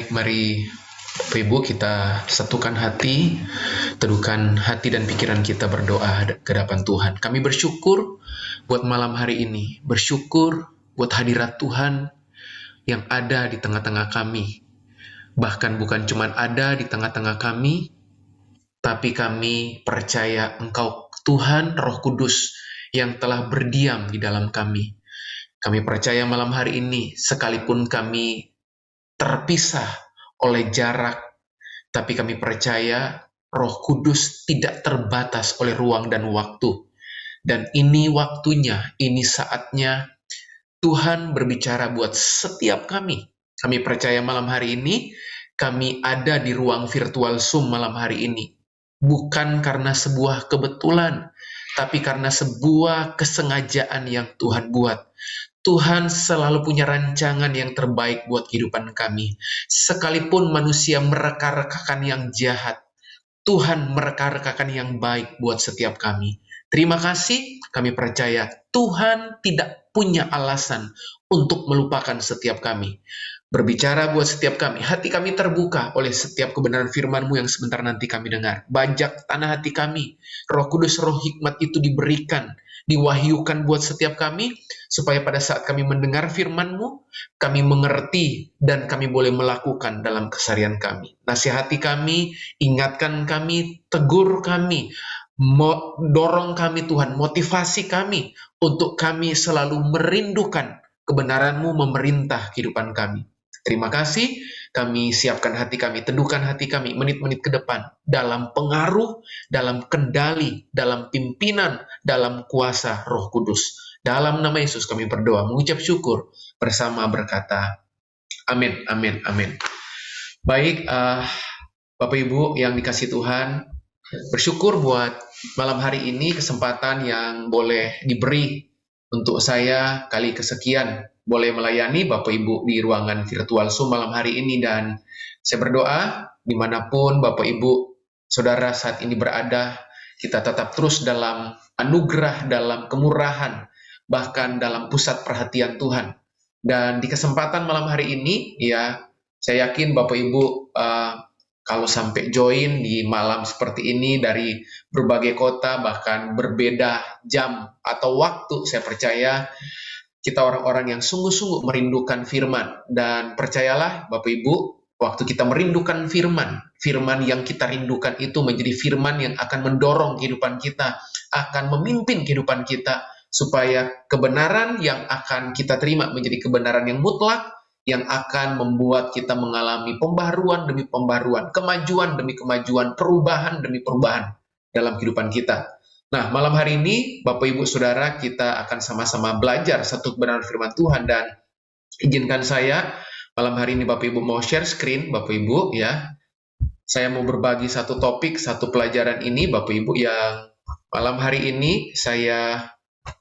Baik, mari Bapak Ibu kita satukan hati, teduhkan hati dan pikiran kita berdoa ke hadapan Tuhan. Kami bersyukur buat malam hari ini, bersyukur buat hadirat Tuhan yang ada di tengah-tengah kami. Bahkan bukan cuma ada di tengah-tengah kami, tapi kami percaya Engkau Tuhan Roh Kudus yang telah berdiam di dalam kami. Kami percaya malam hari ini, sekalipun kami terpisah oleh jarak, tapi kami percaya Roh Kudus tidak terbatas oleh ruang dan waktu. Dan ini waktunya, ini saatnya Tuhan berbicara buat setiap kami. Kami percaya malam hari ini, kami ada di ruang virtual Zoom malam hari ini. Bukan karena sebuah kebetulan, tapi karena sebuah kesengajaan yang Tuhan buat. Tuhan selalu punya rancangan yang terbaik buat kehidupan kami. Sekalipun manusia mereka-rekakan yang jahat, Tuhan mereka-rekakan yang baik buat setiap kami. Terima kasih, kami percaya Tuhan tidak punya alasan untuk melupakan setiap kami. Berbicara buat setiap kami, hati kami terbuka oleh setiap kebenaran firman-Mu yang sebentar nanti kami dengar. Bajak tanah hati kami, Roh Kudus, Roh Hikmat itu diberikan, diwahyukan buat setiap kami, supaya pada saat kami mendengar firman-Mu, kami mengerti dan kami boleh melakukan dalam keseharian kami. Nasihati kami, ingatkan kami, tegur kami, dorong kami Tuhan, motivasi kami, untuk kami selalu merindukan kebenaran-Mu memerintah kehidupan kami. Terima kasih, kami siapkan hati kami, teduhkan hati kami menit-menit ke depan dalam pengaruh, dalam kendali, dalam pimpinan, dalam kuasa Roh Kudus. Dalam nama Yesus kami berdoa, mengucap syukur bersama berkata, amin, amin, amin. Baik, Bapak Ibu yang dikasih Tuhan, bersyukur buat malam hari ini kesempatan yang boleh diberi untuk saya kali kesekian boleh melayani Bapak Ibu di ruangan virtual Zoom malam hari ini, dan saya berdoa dimanapun Bapak Ibu Saudara saat ini berada, kita tetap terus dalam anugerah, dalam kemurahan, bahkan dalam pusat perhatian Tuhan. Dan di kesempatan malam hari ini, ya, saya yakin Bapak Ibu kalau sampai join di malam seperti ini dari berbagai kota, bahkan berbeda jam atau waktu, saya percaya kita orang-orang yang sungguh-sungguh merindukan firman. Dan percayalah Bapak Ibu, waktu kita merindukan firman, firman yang kita rindukan itu menjadi firman yang akan mendorong kehidupan kita, akan memimpin kehidupan kita, supaya kebenaran yang akan kita terima menjadi kebenaran yang mutlak, yang akan membuat kita mengalami pembaharuan demi pembaharuan, kemajuan demi kemajuan, perubahan demi perubahan dalam kehidupan kita. Nah, malam hari ini, Bapak Ibu Saudara, kita akan sama-sama belajar satu kebenaran firman Tuhan, dan izinkan saya, malam hari ini Bapak Ibu mau share screen, Bapak Ibu, ya. Saya mau berbagi satu topik, satu pelajaran ini, Bapak Ibu, yang malam hari ini saya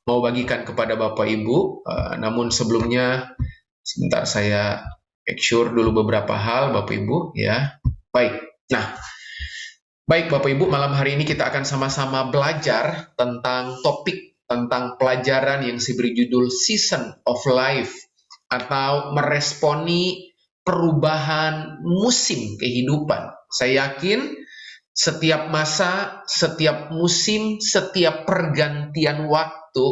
mau bagikan kepada Bapak Ibu. Namun sebelumnya, sebentar saya make sure dulu beberapa hal, Bapak Ibu, ya. Baik, nah, baik Bapak Ibu, malam hari ini kita akan sama-sama belajar tentang topik, tentang pelajaran yang saya beri judul Season of Life, atau meresponi perubahan musim kehidupan. Saya yakin setiap masa, setiap musim, setiap pergantian waktu,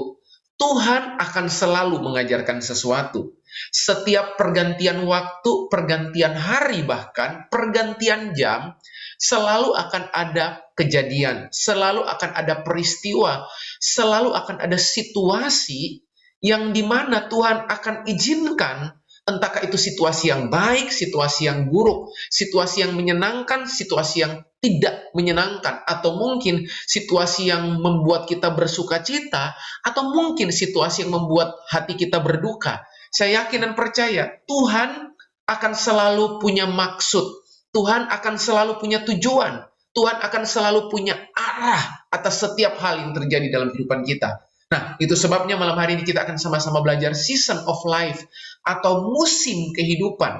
Tuhan akan selalu mengajarkan sesuatu. Setiap pergantian waktu, pergantian hari, bahkan pergantian jam, selalu akan ada kejadian, selalu akan ada peristiwa, selalu akan ada situasi yang dimana Tuhan akan izinkan, entahkah itu situasi yang baik, situasi yang buruk, situasi yang menyenangkan, situasi yang tidak menyenangkan, atau mungkin situasi yang membuat kita bersuka cita, atau mungkin situasi yang membuat hati kita berduka. Saya yakin dan percaya Tuhan akan selalu punya maksud, Tuhan akan selalu punya tujuan, Tuhan akan selalu punya arah atas setiap hal yang terjadi dalam kehidupan kita. Nah, itu sebabnya malam hari ini kita akan sama-sama belajar Season of Life, atau musim kehidupan.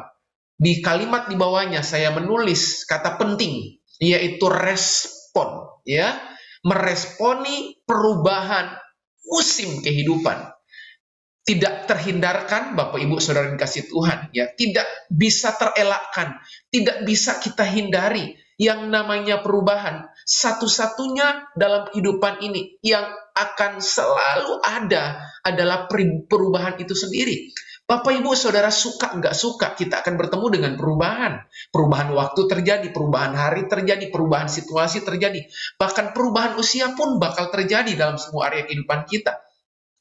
Di kalimat di bawahnya saya menulis kata penting, yaitu respon, ya, meresponi perubahan musim kehidupan. tidak terhindarkan, Bapak Ibu Saudara yang kasih Tuhan, ya, tidak bisa terelakkan, tidak bisa kita hindari yang namanya perubahan. Satu-satunya dalam kehidupan ini yang akan selalu ada adalah perubahan itu sendiri. Bapak Ibu Saudara suka nggak suka, kita akan bertemu dengan perubahan. Perubahan waktu terjadi, perubahan hari terjadi, perubahan situasi terjadi. Bahkan perubahan usia pun bakal terjadi dalam semua area kehidupan kita.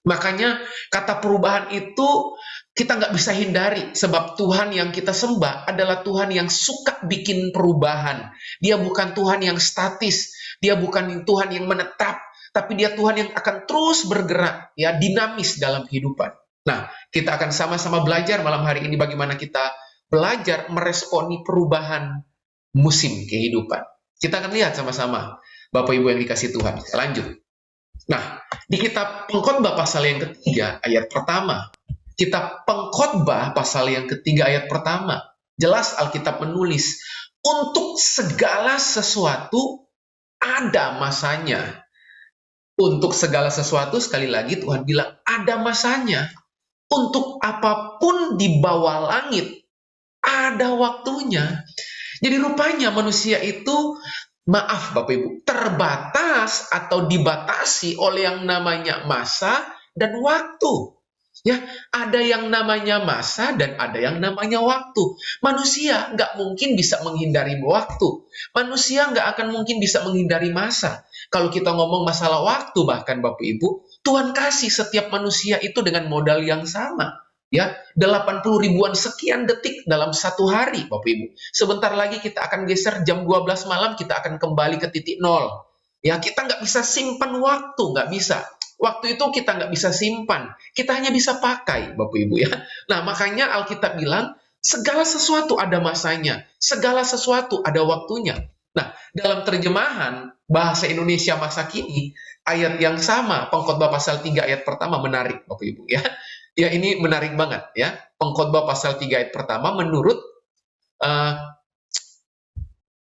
Makanya kata perubahan itu kita nggak bisa hindari, sebab Tuhan yang kita sembah adalah Tuhan yang suka bikin perubahan. Dia bukan Tuhan yang statis, dia bukan Tuhan yang menetap, tapi dia Tuhan yang akan terus bergerak, ya, dinamis dalam kehidupan. Nah, kita akan sama-sama belajar malam hari ini bagaimana kita belajar meresponi perubahan musim kehidupan. Kita akan lihat sama-sama, Bapak Ibu yang dikasih Tuhan. Lanjut. Nah, di kitab Pengkhotbah pasal yang ketiga ayat pertama, kitab Pengkhotbah pasal yang ketiga ayat pertama, jelas Alkitab menulis, untuk segala sesuatu ada masanya. Untuk segala sesuatu, sekali lagi Tuhan bilang, ada masanya. Untuk apapun di bawah langit, ada waktunya. Jadi rupanya manusia itu, maaf Bapak Ibu, terbatas atau dibatasi oleh yang namanya masa dan waktu. Ya, ada yang namanya masa dan ada yang namanya waktu. Manusia nggak mungkin bisa menghindari waktu. Manusia nggak akan mungkin bisa menghindari masa. Kalau kita ngomong masalah waktu, bahkan Bapak Ibu, Tuhan kasih setiap manusia itu dengan modal yang sama. Ya, 80 ribuan sekian detik dalam satu hari, Bapak Ibu. Sebentar lagi kita akan geser jam 12 malam, kita akan kembali ke titik nol. Ya, kita nggak bisa simpan waktu, nggak bisa. Waktu itu kita nggak bisa simpan, kita hanya bisa pakai, Bapak Ibu ya. Nah, makanya Alkitab bilang, segala sesuatu ada masanya, segala sesuatu ada waktunya. Nah, dalam terjemahan bahasa Indonesia masa kini, ayat yang sama, Pengkhotbah pasal 3 ayat pertama menarik, Bapak Ibu ya. Ya, ini menarik banget ya. Pengkhotbah pasal 3 ayat pertama menurut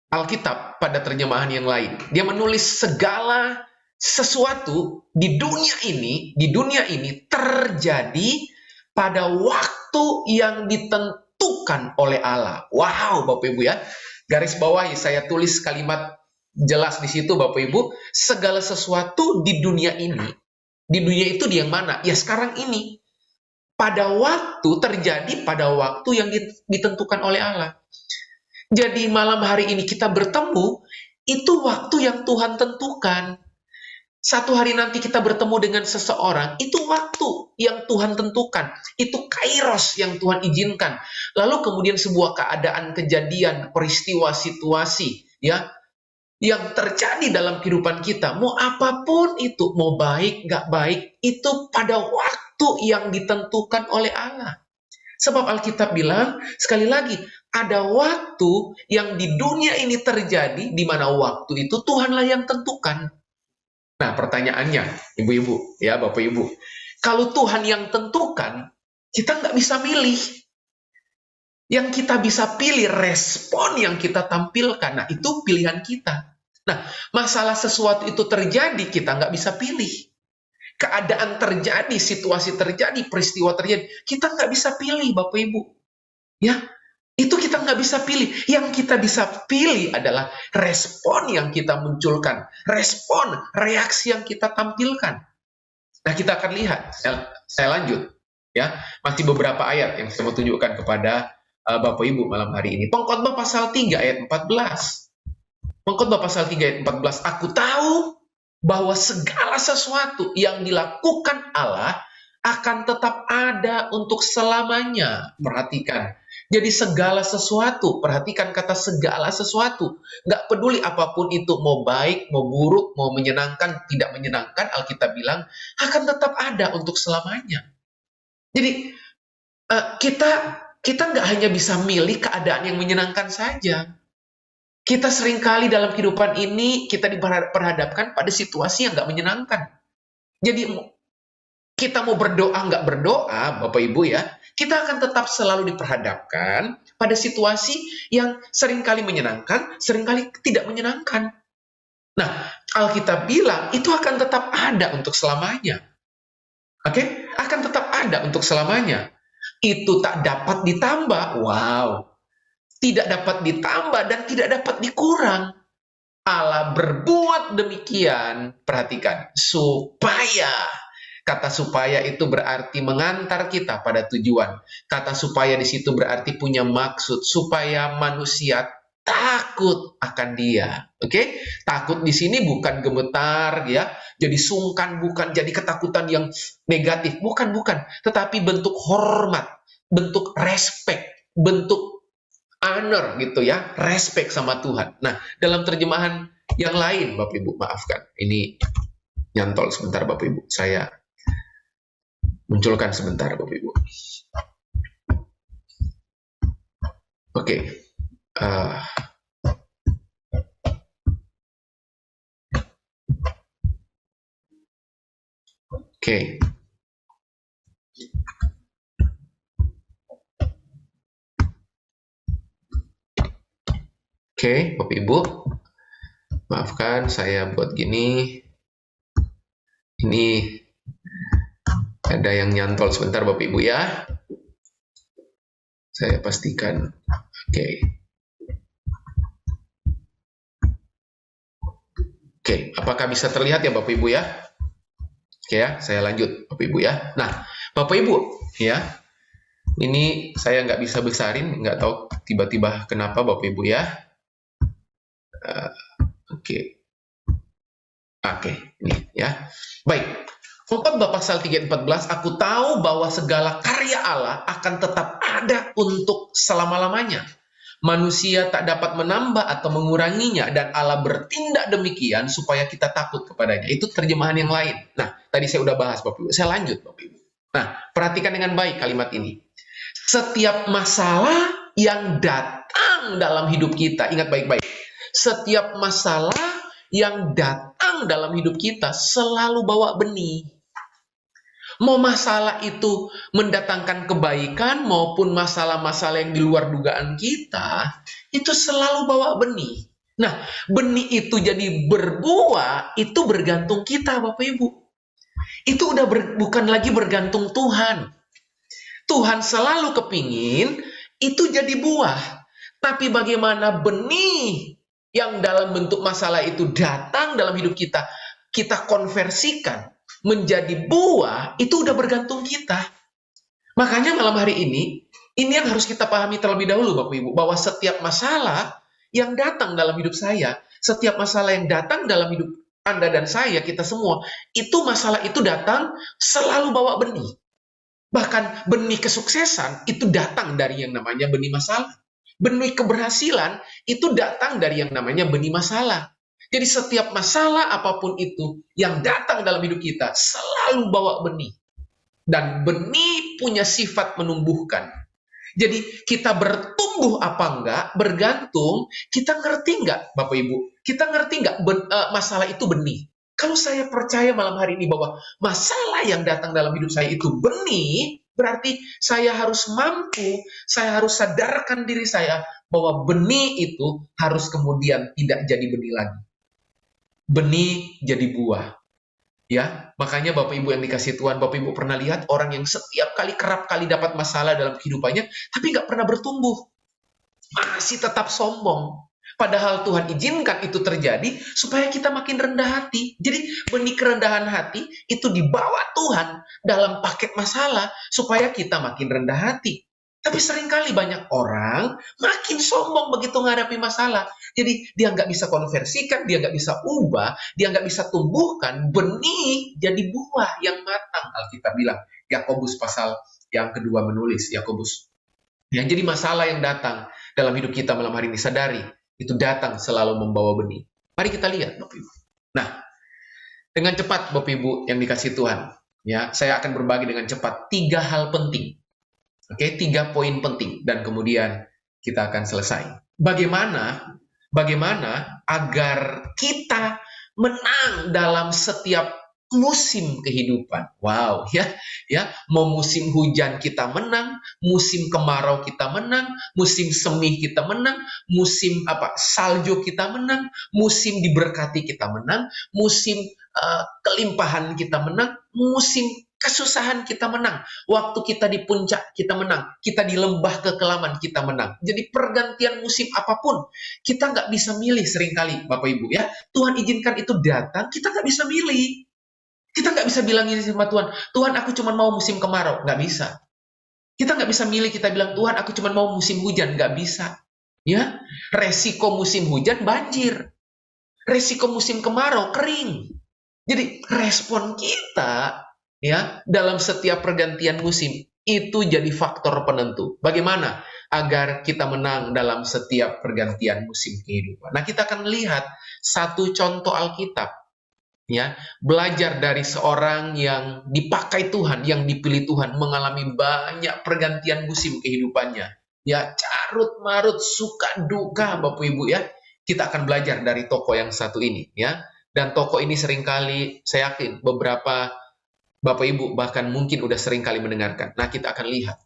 Alkitab pada terjemahan yang lain. Dia menulis segala sesuatu di dunia ini terjadi pada waktu yang ditentukan oleh Allah. Wow, Bapak Ibu ya. Garis bawahi saya tulis kalimat jelas di situ, Bapak Ibu. Segala sesuatu di dunia ini. Di dunia itu di yang mana? Ya sekarang ini. Pada waktu terjadi pada waktu yang ditentukan oleh Allah. Jadi malam hari ini kita bertemu, itu waktu yang Tuhan tentukan. Satu hari nanti kita bertemu dengan seseorang, itu waktu yang Tuhan tentukan. Itu kairos yang Tuhan izinkan. Lalu kemudian sebuah keadaan, kejadian, peristiwa, situasi, ya, yang terjadi dalam kehidupan kita, mau apapun itu, mau baik, nggak baik, itu pada waktu yang ditentukan oleh Allah. Sebab Alkitab bilang, sekali lagi, ada waktu yang di dunia ini terjadi, di mana waktu itu Tuhanlah yang tentukan. Nah, pertanyaannya, ibu-ibu, ya Bapak Ibu, kalau Tuhan yang tentukan, kita nggak bisa milih. Yang kita bisa pilih, respon yang kita tampilkan. Nah, itu pilihan kita. Nah, masalah sesuatu itu terjadi, kita nggak bisa pilih. Keadaan terjadi, situasi terjadi, peristiwa terjadi, kita nggak bisa pilih, Bapak Ibu. Ya, itu kita nggak bisa pilih. Yang kita bisa pilih adalah respon yang kita munculkan, respon, reaksi yang kita tampilkan. Nah, kita akan lihat. Saya lanjut. Ya, masih beberapa ayat yang saya mau tunjukkan kepada Bapak Ibu malam hari ini. Pengkhotbah pasal 3 ayat 14. Pengkhotbah pasal 3 ayat 14. Aku tahu bahwa segala sesuatu yang dilakukan Allah akan tetap ada untuk selamanya. Perhatikan. Jadi segala sesuatu, perhatikan kata segala sesuatu. Nggak peduli apapun itu, mau baik, mau buruk, mau menyenangkan, tidak menyenangkan, Alkitab bilang akan tetap ada untuk selamanya. Jadi kita nggak hanya bisa milih keadaan yang menyenangkan saja. Kita seringkali dalam kehidupan ini, kita diperhadapkan pada situasi yang nggak menyenangkan. Jadi, kita mau berdoa, nggak berdoa, Bapak Ibu ya, kita akan tetap selalu diperhadapkan pada situasi yang seringkali menyenangkan, seringkali tidak menyenangkan. Nah, Alkitab bilang, itu akan tetap ada untuk selamanya. Oke, akan tetap ada untuk selamanya. Itu tak dapat ditambah. Wow, tidak dapat ditambah dan tidak dapat dikurang. Allah berbuat demikian, perhatikan, supaya, kata supaya itu berarti mengantar kita pada tujuan. Kata supaya di situ berarti punya maksud, supaya manusia takut akan Dia. Oke? Takut di sini bukan gemetar ya, jadi sungkan, bukan jadi ketakutan yang negatif, bukan, tetapi bentuk hormat, bentuk respect, bentuk honor gitu ya, respect sama Tuhan. Nah, dalam terjemahan yang lain, Bapak Ibu, maafkan. Ini nyantol sebentar, Bapak Ibu. Saya munculkan sebentar, Bapak Ibu. Oke. Oke. Oke, Bapak Ibu. Maafkan saya buat gini. Ini ada yang nyantol sebentar, Bapak Ibu ya. Saya pastikan. Oke. Oke, apakah bisa terlihat ya Bapak Ibu ya? Oke ya, saya lanjut Bapak Ibu ya. Nah, Bapak Ibu ya, ini saya nggak bisa besarin, nggak tahu tiba-tiba kenapa Bapak Ibu ya. Oke. Oke, ini ya. Baik. Khotbah pasal 3:14, aku tahu bahwa segala karya Allah akan tetap ada untuk selama-lamanya. Manusia tak dapat menambah atau menguranginya, dan Allah bertindak demikian supaya kita takut kepadanya. Itu terjemahan yang lain. Nah, tadi saya udah bahas Bapak Ibu. Saya lanjut Bapak Ibu. Nah, perhatikan dengan baik kalimat ini. Setiap masalah yang datang dalam hidup kita, ingat baik-baik. Setiap masalah yang datang dalam hidup kita selalu bawa benih. Mau masalah itu mendatangkan kebaikan maupun masalah-masalah yang di luar dugaan kita, itu selalu bawa benih. Nah, benih itu jadi berbuah, itu bergantung kita, Bapak Ibu. Itu udah bukan lagi bergantung Tuhan. Tuhan selalu kepingin itu jadi buah. Tapi bagaimana benih yang dalam bentuk masalah itu datang dalam hidup kita, kita konversikan menjadi buah, itu udah bergantung kita. Makanya malam hari ini yang harus kita pahami terlebih dahulu Bapak Ibu, bahwa setiap masalah yang datang dalam hidup saya, setiap masalah yang datang dalam hidup Anda dan saya, kita semua, itu masalah itu datang selalu bawa benih. Bahkan benih kesuksesan itu datang dari yang namanya benih masalah. Benih keberhasilan itu datang dari yang namanya benih masalah. Jadi setiap masalah apapun itu yang datang dalam hidup kita selalu bawa benih. Dan benih punya sifat menumbuhkan. Jadi kita bertumbuh apa enggak bergantung kita ngerti enggak Bapak Ibu? Kita ngerti enggak masalah itu benih? Kalau saya percaya malam hari ini bahwa masalah yang datang dalam hidup saya itu benih, berarti saya harus mampu, saya harus sadarkan diri saya bahwa benih itu harus kemudian tidak jadi benih lagi. Benih jadi buah. Ya, makanya Bapak Ibu yang dikasih Tuhan, Bapak Ibu pernah lihat orang yang setiap kali kerap kali dapat masalah dalam kehidupannya, tapi nggak pernah bertumbuh. Masih tetap sombong. Padahal Tuhan izinkan itu terjadi supaya kita makin rendah hati. Jadi benih kerendahan hati itu dibawa Tuhan dalam paket masalah supaya kita makin rendah hati. Tapi seringkali banyak orang makin sombong begitu menghadapi masalah. Jadi dia nggak bisa konversikan, dia nggak bisa ubah, dia nggak bisa tumbuhkan benih jadi buah yang matang. Alkitab bilang, Yakobus pasal yang kedua menulis, Yakobus. Ya, jadi masalah yang datang dalam hidup kita malam hari ini, sadari, itu datang selalu membawa benih. Mari kita lihat, Bapak Ibu. Nah, dengan cepat Bapak Ibu yang dikasih Tuhan, ya, saya akan berbagi dengan cepat 3 hal penting. Oke, 3 poin penting dan kemudian kita akan selesai. Bagaimana agar kita menang dalam setiap musim kehidupan. Wow, ya, mau musim hujan kita menang, musim kemarau kita menang, musim semi kita menang, musim salju kita menang, musim diberkati kita menang, musim kelimpahan kita menang, musim Kesusahan kita menang. Waktu kita di puncak, kita menang. Kita di lembah kekelaman, kita menang. Jadi pergantian musim apapun, kita nggak bisa milih seringkali, Bapak Ibu ya. Tuhan izinkan itu datang, kita nggak bisa milih. Kita nggak bisa bilang ini sama Tuhan, Tuhan aku cuma mau musim kemarau. Nggak bisa. Kita nggak bisa milih, kita bilang, Tuhan aku cuma mau musim hujan. Nggak bisa. Ya, resiko musim hujan banjir. Resiko musim kemarau kering. Jadi respon kita ya dalam setiap pergantian musim itu jadi faktor penentu. Bagaimana agar kita menang dalam setiap pergantian musim kehidupan? Nah, kita akan lihat satu contoh Alkitab ya, belajar dari seorang yang dipakai Tuhan, yang dipilih Tuhan, mengalami banyak pergantian musim kehidupannya. Ya, carut marut, suka duka, Bapak Ibu ya. Kita akan belajar dari tokoh yang satu ini ya. Dan tokoh ini seringkali, saya yakin beberapa Bapak Ibu bahkan mungkin udah sering kali mendengarkan. Nah, kita akan lihat.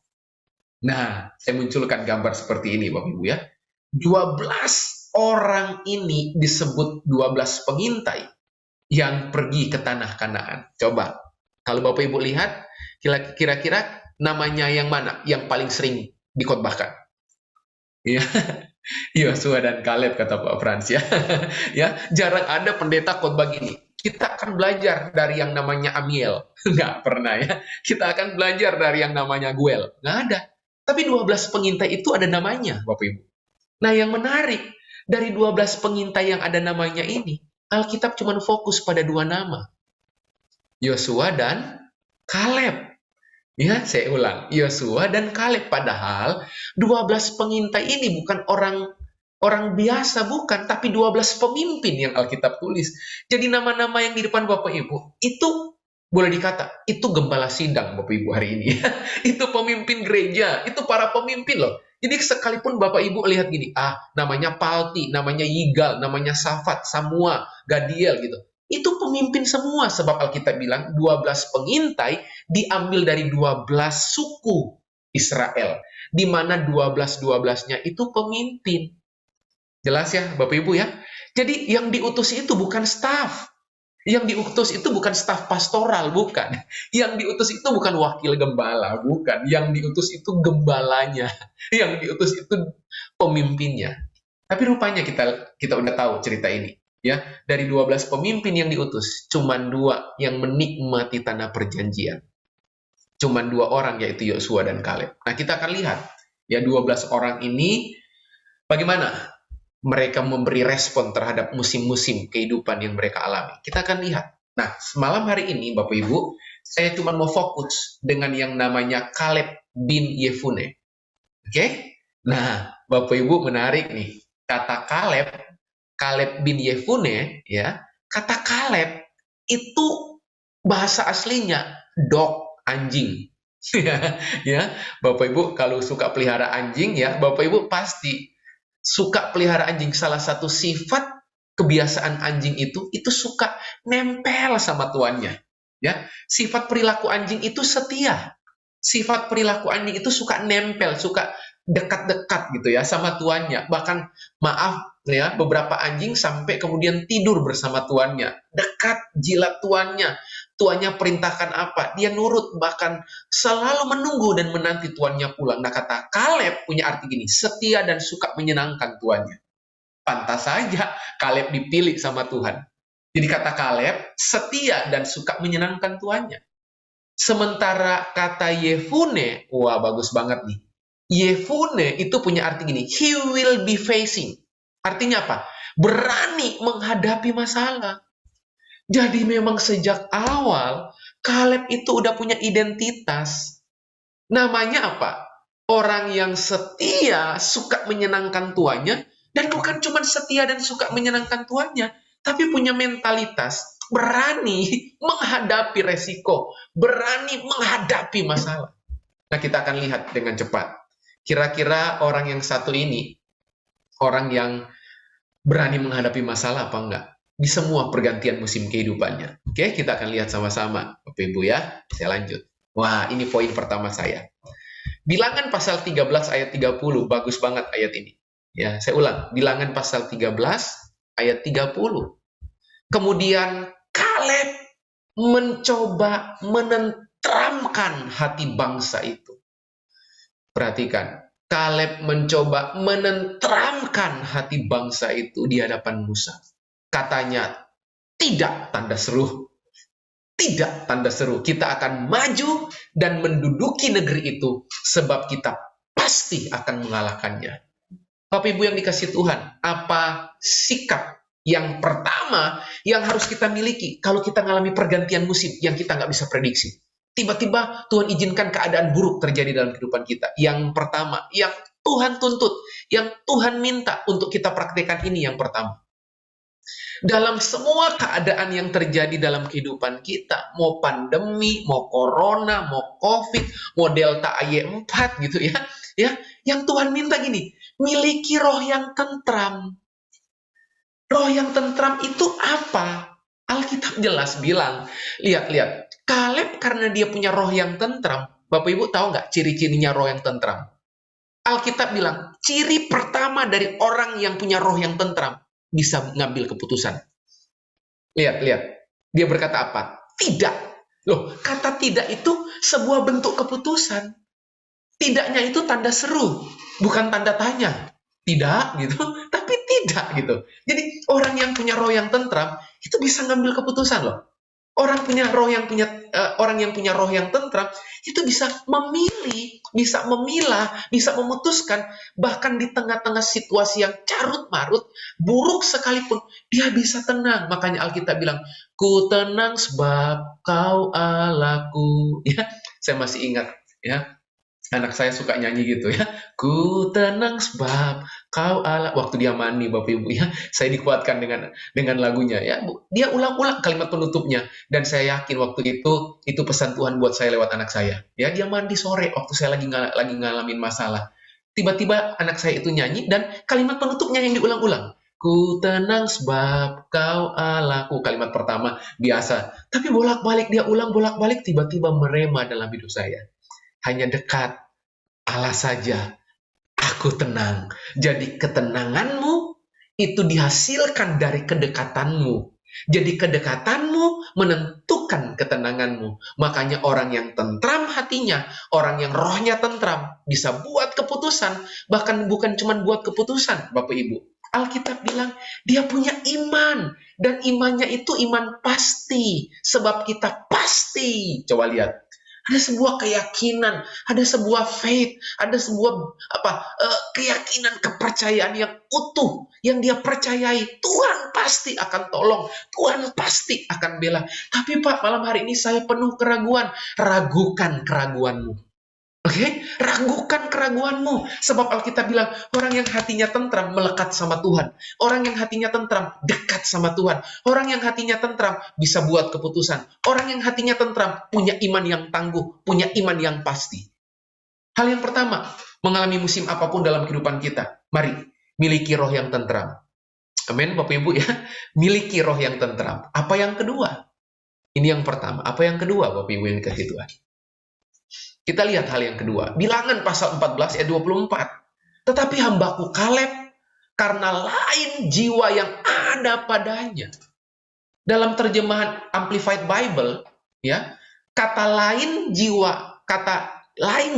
Nah, saya munculkan gambar seperti ini Bapak Ibu ya. 12 orang ini disebut 12 pengintai yang pergi ke tanah Kanaan. Coba, kalau Bapak Ibu lihat, kira-kira namanya yang mana yang paling sering dikhotbahkan? Ya, Yosua dan Kaleb kata Pak Frans ya. Ya, jarang ada pendeta khotbah gini. Kita akan belajar dari yang namanya Amiel. Nggak pernah ya. Kita akan belajar dari yang namanya Guel. Nggak ada. Tapi 12 pengintai itu ada namanya, Bapak Ibu. Nah, yang menarik, dari 12 pengintai yang ada namanya ini, Alkitab cuma fokus pada 2 nama. Yosua dan Kaleb. Ya, saya ulang. Yosua dan Kaleb. Padahal 12 pengintai ini bukan orang biasa, bukan. Tapi 12 pemimpin yang Alkitab tulis. Jadi nama-nama yang di depan Bapak Ibu, itu boleh dikata, itu gembala sidang Bapak Ibu hari ini. Itu pemimpin gereja. Itu para pemimpin loh. Jadi sekalipun Bapak Ibu lihat gini, namanya Palti, namanya Yigal, namanya Safat, Samua, Gadiel gitu. Itu pemimpin semua, sebab Alkitab bilang 12 pengintai diambil dari 12 suku Israel, di mana 12-12-nya itu pemimpin. Jelas ya Bapak Ibu ya? Jadi yang diutus itu bukan staf. Yang diutus itu bukan staf pastoral, bukan. Yang diutus itu bukan wakil gembala, bukan. Yang diutus itu gembalanya. Yang diutus itu pemimpinnya. Tapi rupanya kita udah tahu cerita ini. Ya, dari 12 pemimpin yang diutus, cuman 2 yang menikmati tanah perjanjian. Cuman 2 orang, yaitu Yosua dan Kaleb. Nah, kita akan lihat ya 12 orang ini bagaimana mereka memberi respon terhadap musim-musim kehidupan yang mereka alami. Kita akan lihat. Nah, semalam hari ini, Bapak Ibu, saya cuma mau fokus dengan yang namanya Kaleb bin Yefune. Oke? Nah, Bapak Ibu menarik nih. Kata Kaleb bin Yefune, ya, kata Kaleb itu bahasa aslinya dog, anjing. Ya, Bapak Ibu kalau suka pelihara anjing, ya, Bapak Ibu pasti suka pelihara anjing. Salah satu sifat kebiasaan anjing itu suka nempel sama tuannya. Ya, sifat perilaku anjing itu setia. Sifat perilaku anjing itu suka nempel, suka dekat-dekat gitu ya sama tuannya. Bahkan maaf ya, beberapa anjing sampai kemudian tidur bersama tuannya, dekat jilat tuannya. Tuannya perintahkan apa, dia nurut, bahkan selalu menunggu dan menanti tuannya pulang. Nah, kata Kaleb punya arti gini, setia dan suka menyenangkan tuannya. Pantas saja Kaleb dipilih sama Tuhan. Jadi kata Kaleb, setia dan suka menyenangkan tuannya. Sementara kata Yefune, wah bagus banget nih. Yefune itu punya arti gini, he will be facing. Artinya apa? Berani menghadapi masalah. Jadi memang sejak awal, Kaleb itu udah punya identitas. Namanya apa? Orang yang setia, suka menyenangkan tuannya, dan bukan cuma setia dan suka menyenangkan tuannya, tapi punya mentalitas, berani menghadapi resiko, berani menghadapi masalah. Nah, kita akan lihat dengan cepat. Kira-kira orang yang satu ini, orang yang berani menghadapi masalah apa enggak? Di semua pergantian musim kehidupannya. Oke, kita akan lihat sama-sama. Bapak Ibu ya, saya lanjut. Wah, ini poin pertama saya. Bilangan pasal 13 ayat 30, bagus banget ayat ini. Ya, saya ulang. Bilangan pasal 13 ayat 30. Kemudian Kaleb mencoba menenteramkan menenteramkan hati bangsa itu. Perhatikan, Kaleb mencoba menenteramkan hati bangsa itu di hadapan Musa. Katanya, tidak, tanda seru. Tidak, tanda seru. Kita akan maju dan menduduki negeri itu, sebab kita pasti akan mengalahkannya. Bapak Ibu yang dikasihi Tuhan, apa sikap yang pertama yang harus kita miliki kalau kita mengalami pergantian musim yang kita nggak bisa prediksi? Tiba-tiba Tuhan izinkan keadaan buruk terjadi dalam kehidupan kita. Yang pertama, yang Tuhan tuntut, yang Tuhan minta untuk kita praktekkan ini yang pertama. Dalam semua keadaan yang terjadi dalam kehidupan kita, mau pandemi, mau corona, mau COVID, mau Delta AY4 gitu ya, yang Tuhan minta gini, miliki roh yang tentram. Roh yang tentram itu apa? Alkitab jelas bilang, lihat, Kaleb karena dia punya roh yang tentram, Bapak Ibu tahu nggak ciri-cirinya roh yang tentram? Alkitab bilang, ciri pertama dari orang yang punya roh yang tentram, bisa ngambil keputusan. Lihat. Dia berkata apa? Tidak. Loh, kata tidak itu sebuah bentuk keputusan. Tidaknya itu tanda seru, bukan tanda tanya. Tidak gitu, tapi tidak gitu. Jadi orang yang punya roh yang tentram itu bisa ngambil keputusan loh. Orang yang punya roh yang tentram itu bisa memilih, bisa memilah, bisa memutuskan, bahkan di tengah-tengah situasi yang carut marut, buruk sekalipun, dia bisa tenang. Makanya Alkitab bilang, ku tenang sebab kau Allahku. Ya, saya masih ingat ya. Anak saya suka nyanyi gitu ya. Ku tenang sebab kau Allah. Waktu dia mandi Bapak Ibu ya. Saya dikuatkan dengan lagunya ya. Dia ulang-ulang kalimat penutupnya. Dan saya yakin waktu itu pesan Tuhan buat saya lewat anak saya. Ya, dia mandi sore waktu saya lagi ngalamin masalah. Tiba-tiba anak saya itu nyanyi dan kalimat penutupnya yang diulang-ulang. Ku tenang sebab kau Allahku. Kalimat pertama biasa. Tapi bolak-balik dia ulang bolak-balik, tiba-tiba merema dalam hidup saya. Hanya dekat Allah saja, aku tenang. Jadi ketenanganmu itu dihasilkan dari kedekatanmu. Jadi kedekatanmu menentukan ketenanganmu. Makanya orang yang tentram hatinya, orang yang rohnya tentram, bisa buat keputusan. Bahkan bukan cuma buat keputusan, Bapak Ibu. Alkitab bilang, dia punya iman. Dan imannya itu iman pasti. Sebab kita pasti. Coba lihat. Ada sebuah keyakinan, ada sebuah faith, ada sebuah keyakinan, kepercayaan yang utuh, yang dia percayai. Tuhan pasti akan tolong, Tuhan pasti akan bela. Tapi Pak, malam hari ini saya penuh keraguan. Ragukan keraguanmu. Oke? Ragukan keraguanmu. Sebab Alkitab bilang, orang yang hatinya tentram melekat sama Tuhan. Orang yang hatinya tentram dekat sama Tuhan. Orang yang hatinya tentram bisa buat keputusan. Orang yang hatinya tentram punya iman yang tangguh, punya iman yang pasti. Hal yang pertama, mengalami musim apapun dalam kehidupan kita, mari miliki roh yang tentram. Amin, Bapak Ibu ya. Miliki roh yang tentram. Apa yang kedua? Ini yang pertama. Apa yang kedua, Bapak Ibu yang dikasihi Tuhan? Kita lihat hal yang kedua. Bilangan pasal 14 ayat 24. Tetapi hambaku Kaleb, karena lain jiwa yang ada padanya. Dalam terjemahan Amplified Bible, ya, kata lain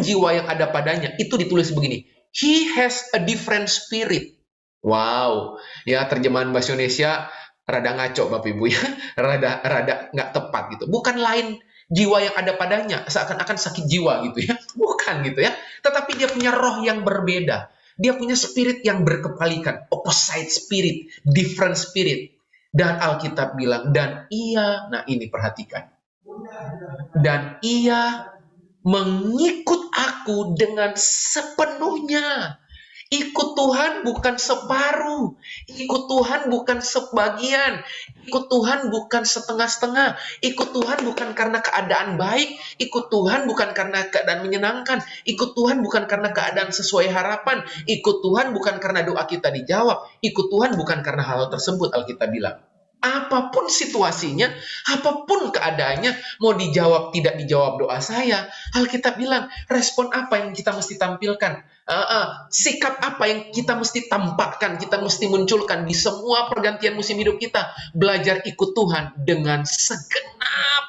jiwa yang ada padanya, itu ditulis begini. He has a different spirit. Wow. Ya, terjemahan bahasa Indonesia rada ngaco, Bapak Ibu ya. Rada nggak tepat gitu. Bukan lain jiwa yang ada padanya, seakan-akan sakit jiwa gitu ya. Bukan gitu ya. Tetapi dia punya roh yang berbeda. Dia punya spirit yang berkepalikan. Opposite spirit. Different spirit. Dan Alkitab bilang, dan ia, nah ini perhatikan. Dan ia mengikut aku dengan sepenuhnya. Ikut Tuhan bukan separuh. Ikut Tuhan bukan sebagian. Ikut Tuhan bukan setengah-setengah. Ikut Tuhan bukan karena keadaan baik. Ikut Tuhan bukan karena keadaan menyenangkan. Ikut Tuhan bukan karena keadaan sesuai harapan. Ikut Tuhan bukan karena doa kita dijawab. Ikut Tuhan bukan karena hal tersebut, Alkitab bilang. Apapun situasinya, apapun keadaannya, mau dijawab, tidak dijawab doa saya, Alkitab bilang, respon apa yang kita mesti tampilkan? Sikap apa yang kita mesti tampakkan, kita mesti munculkan di semua pergantian musim hidup kita. Belajar ikut Tuhan dengan segenap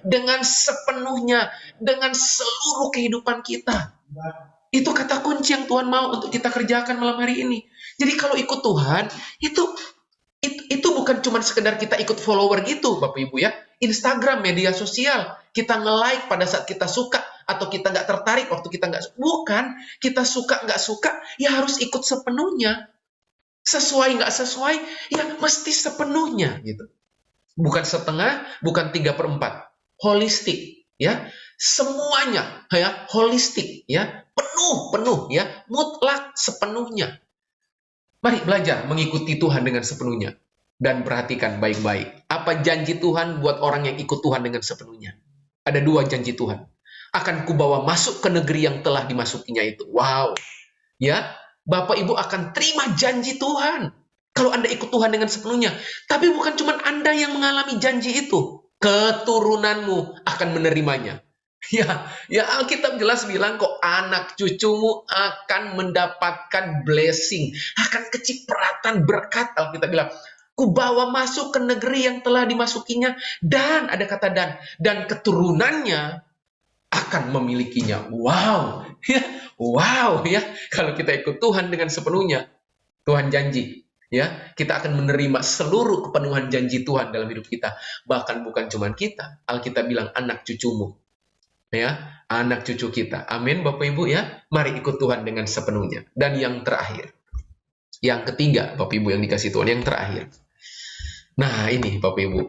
dengan sepenuhnya, dengan seluruh kehidupan kita. Itu kata kunci yang Tuhan mau untuk kita kerjakan malam hari ini. Jadi kalau ikut Tuhan, itu bukan cuma sekedar kita ikut follower gitu, Bapak Ibu ya. Instagram, media sosial, kita nge-like pada saat kita suka, atau kita nggak tertarik waktu kita nggak suka. Bukan, kita suka nggak suka, ya harus ikut sepenuhnya. Sesuai nggak sesuai, ya mesti sepenuhnya gitu. Bukan setengah, bukan 3/4. Holistik, ya. Semuanya, ya, holistik, ya. Penuh, ya. Mutlak sepenuhnya. Mari belajar mengikuti Tuhan dengan sepenuhnya. Dan perhatikan baik-baik. Apa janji Tuhan buat orang yang ikut Tuhan dengan sepenuhnya? Ada 2 janji Tuhan. Akan kubawa masuk ke negeri yang telah dimasukinya itu. Wow. Ya, Bapak Ibu akan terima janji Tuhan. Kalau Anda ikut Tuhan dengan sepenuhnya. Tapi bukan cuma Anda yang mengalami janji itu. Keturunanmu akan menerimanya. Ya, Alkitab jelas bilang kok anak cucumu akan mendapatkan blessing, akan kecipratan berkat. Alkitab bilang, kubawa masuk ke negeri yang telah dimasukinya, dan ada kata dan keturunannya akan memilikinya. Wow, ya. Kalau kita ikut Tuhan dengan sepenuhnya, Tuhan janji, ya, kita akan menerima seluruh kepenuhan janji Tuhan dalam hidup kita. Bahkan bukan cuma kita, Alkitab bilang anak cucumu. Ya, anak cucu kita. Amin, Bapak Ibu ya. Mari ikut Tuhan dengan sepenuhnya. Dan yang terakhir, yang ketiga, Bapak Ibu yang dikasih Tuhan, yang terakhir. Nah, ini Bapak Ibu.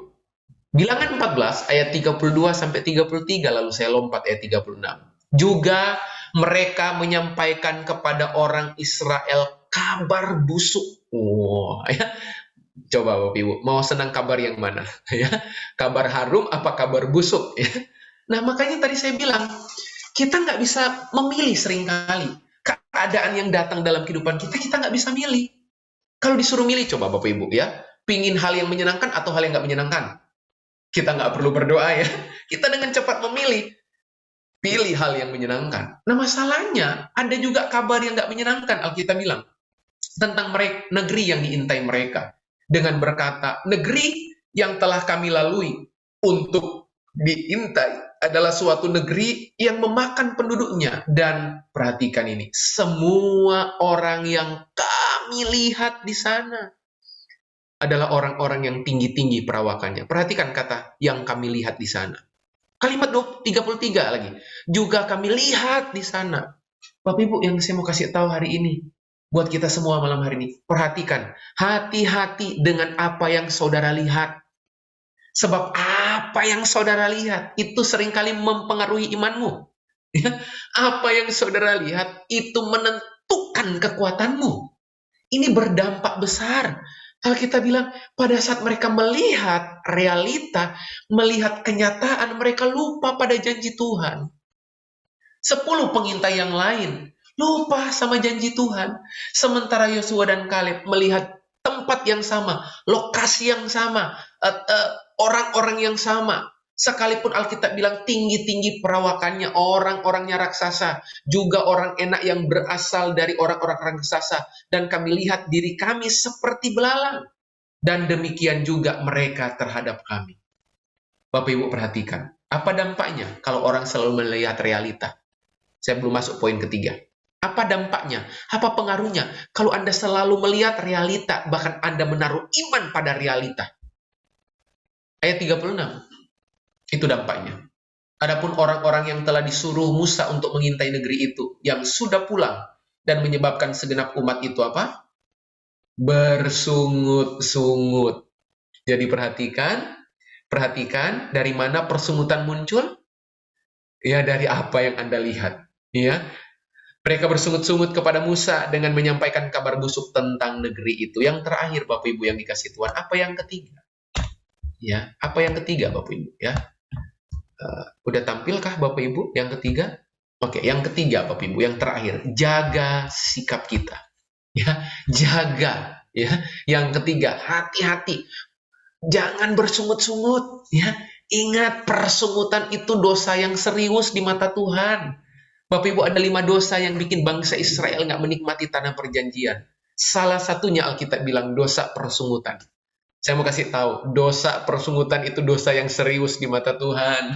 Bilangan 14 ayat 32 sampai 33, lalu saya lompat ayat 36. Juga mereka menyampaikan kepada orang Israel kabar busuk. Ya. Coba Bapak Ibu, mau senang kabar yang mana? Ya, kabar harum apa kabar busuk? Ya. Nah, makanya tadi saya bilang, kita nggak bisa memilih seringkali. Keadaan yang datang dalam kehidupan kita, kita nggak bisa milih. Kalau disuruh milih, coba Bapak Ibu ya, pingin hal yang menyenangkan atau hal yang nggak menyenangkan? Kita nggak perlu berdoa ya. Kita dengan cepat memilih. Pilih hal yang menyenangkan. Nah, masalahnya, ada juga kabar yang nggak menyenangkan, Alkitab bilang. Tentang negeri yang diintai mereka. Dengan berkata, negeri yang telah kami lalui untuk diintai adalah suatu negeri yang memakan penduduknya. Dan perhatikan ini, semua orang yang kami lihat di sana adalah orang-orang yang tinggi-tinggi perawakannya. Perhatikan kata yang kami lihat di sana. Kalimat 33 lagi. Juga kami lihat di sana. Bapak Ibu yang saya mau kasih tahu hari ini, buat kita semua malam hari ini, perhatikan, hati-hati dengan apa yang saudara lihat. Sebab apa yang saudara lihat itu seringkali mempengaruhi imanmu. Ya, apa yang saudara lihat itu menentukan kekuatanmu. Ini berdampak besar. Alkitab bilang, pada saat mereka melihat realita, melihat kenyataan, mereka lupa pada janji Tuhan. 10 pengintai yang lain lupa sama janji Tuhan. Sementara Yosua dan Kaleb melihat tempat yang sama, lokasi yang sama, orang-orang yang sama. Sekalipun Alkitab bilang tinggi-tinggi perawakannya, orang-orangnya raksasa, juga orang enak yang berasal dari orang-orang raksasa. Dan kami lihat diri kami seperti belalang. Dan demikian juga mereka terhadap kami. Bapak Ibu perhatikan, apa dampaknya kalau orang selalu melihat realita? Saya belum masuk poin ketiga. Apa dampaknya? Apa pengaruhnya? Kalau Anda selalu melihat realita, bahkan Anda menaruh iman pada realita. Ayat 36. Itu dampaknya. Adapun orang-orang yang telah disuruh Musa untuk mengintai negeri itu, yang sudah pulang, dan menyebabkan segenap umat itu apa? Bersungut-sungut. Jadi perhatikan dari mana persungutan muncul? Ya, dari apa yang Anda lihat. Ya, mereka bersungut-sungut kepada Musa dengan menyampaikan kabar busuk tentang negeri itu. Yang terakhir, Bapak Ibu yang dikasih Tuhan, apa yang ketiga? Ya, apa yang ketiga, Bapak Ibu? Ya, udah tampilkah Bapak Ibu yang ketiga? Oke, yang ketiga, Bapak Ibu, yang terakhir, jaga sikap kita. Ya, jaga. Ya, yang ketiga, hati-hati. Jangan bersungut-sungut. Ya, ingat persungutan itu dosa yang serius di mata Tuhan. Bapak Ibu, ada 5 dosa yang bikin bangsa Israel nggak menikmati tanah perjanjian. Salah satunya Alkitab bilang dosa persungutan. Saya mau kasih tahu, dosa persungutan itu dosa yang serius di mata Tuhan.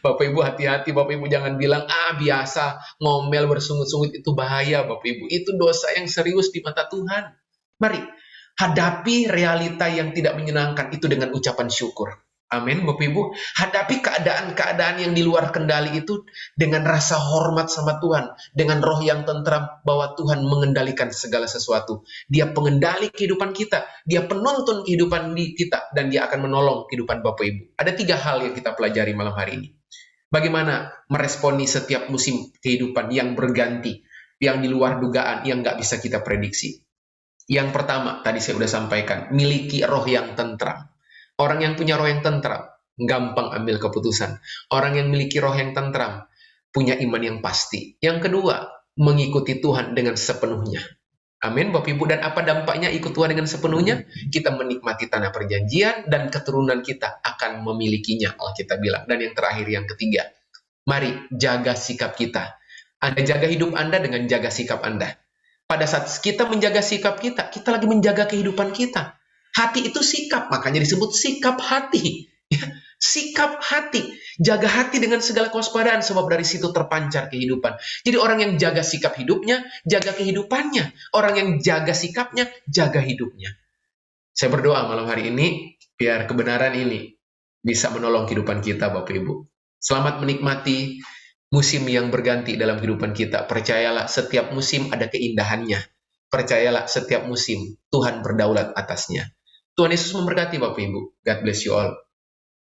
Bapak Ibu hati-hati, Bapak Ibu jangan bilang, biasa, ngomel bersungut-sungut itu bahaya Bapak Ibu. Itu dosa yang serius di mata Tuhan. Mari, hadapi realita yang tidak menyenangkan itu dengan ucapan syukur. Amin, Bapak Ibu. Hadapi keadaan-keadaan yang di luar kendali itu dengan rasa hormat sama Tuhan. Dengan roh yang tentram bahwa Tuhan mengendalikan segala sesuatu. Dia pengendali kehidupan kita. Dia penuntun kehidupan kita. Dan dia akan menolong kehidupan Bapak Ibu. Ada 3 hal yang kita pelajari malam hari ini. Bagaimana meresponi setiap musim kehidupan yang berganti. Yang di luar dugaan, yang nggak bisa kita prediksi. Yang pertama, tadi saya sudah sampaikan, miliki roh yang tentram. Orang yang punya roh yang tentram, gampang ambil keputusan. Orang yang memiliki roh yang tentram, punya iman yang pasti. Yang kedua, mengikuti Tuhan dengan sepenuhnya. Amin, Bapak Ibu. Dan apa dampaknya ikut Tuhan dengan sepenuhnya? Kita menikmati tanah perjanjian dan keturunan kita akan memilikinya, Alkitab bilang. Dan yang terakhir, yang ketiga, mari jaga sikap kita. Anda jaga hidup Anda dengan jaga sikap Anda. Pada saat kita menjaga sikap kita, kita lagi menjaga kehidupan kita. Hati itu sikap, makanya disebut sikap hati. Sikap hati. Jaga hati dengan segala kewaspadaan, sebab dari situ terpancar kehidupan. Jadi orang yang jaga sikap hidupnya, jaga kehidupannya. Orang yang jaga sikapnya, jaga hidupnya. Saya berdoa malam hari ini, biar kebenaran ini bisa menolong kehidupan kita, Bapak Ibu. Selamat menikmati musim yang berganti dalam kehidupan kita. Percayalah, setiap musim ada keindahannya. Percayalah, setiap musim Tuhan berdaulat atasnya. Tuhan Yesus memberkati Bapak Ibu. God bless you all.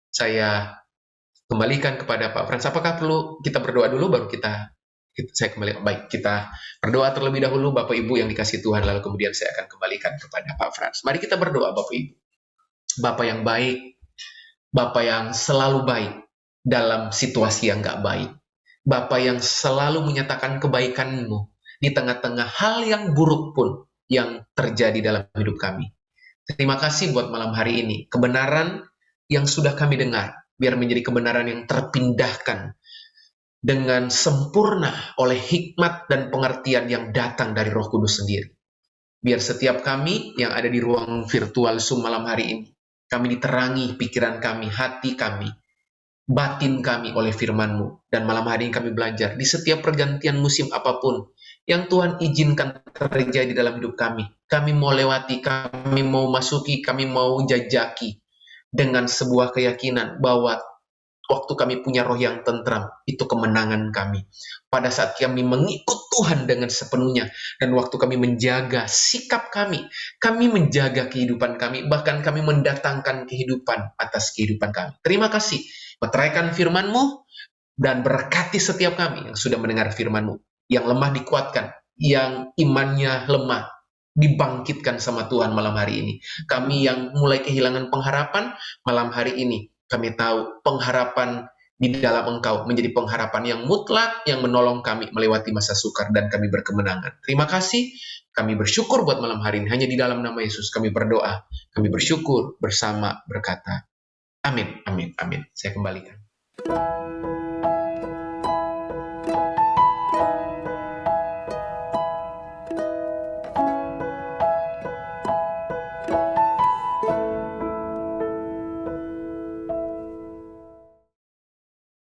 Saya kembalikan kepada Pak Frans. Apakah perlu kita berdoa dulu baru saya kembali? Baik, kita berdoa terlebih dahulu Bapak Ibu yang dikasih Tuhan, lalu kemudian saya akan kembalikan kepada Pak Frans. Mari kita berdoa Bapak Ibu. Bapak yang baik, Bapak yang selalu baik dalam situasi yang gak baik. Bapak yang selalu menyatakan kebaikan-Mu di tengah-tengah hal yang buruk pun yang terjadi dalam hidup kami. Terima kasih buat malam hari ini. Kebenaran yang sudah kami dengar, biar menjadi kebenaran yang terpindahkan dengan sempurna oleh hikmat dan pengertian yang datang dari Roh Kudus sendiri. Biar setiap kami yang ada di ruang virtual Zoom malam hari ini, kami diterangi pikiran kami, hati kami, batin kami oleh firman-Mu. Dan malam hari ini kami belajar di setiap pergantian musim apapun yang Tuhan izinkan terjadi dalam hidup kami. Kami mau lewati, kami mau masuki, kami mau jajaki dengan sebuah keyakinan bahwa waktu kami punya roh yang tentram, itu kemenangan kami. Pada saat kami mengikut Tuhan dengan sepenuhnya, dan waktu kami menjaga sikap kami menjaga kehidupan kami, bahkan kami mendatangkan kehidupan atas kehidupan kami. Terima kasih. Meteraikan firman-Mu, dan berkati setiap kami yang sudah mendengar firman-Mu. Yang lemah dikuatkan, yang imannya lemah dibangkitkan sama Tuhan malam hari ini. Kami yang mulai kehilangan pengharapan, malam hari ini kami tahu pengharapan di dalam Engkau menjadi pengharapan yang mutlak, yang menolong kami melewati masa sukar dan kami berkemenangan. Terima kasih, kami bersyukur buat malam hari ini. Hanya di dalam nama Yesus kami berdoa, kami bersyukur bersama berkata, amin, amin, amin. Saya kembalikan.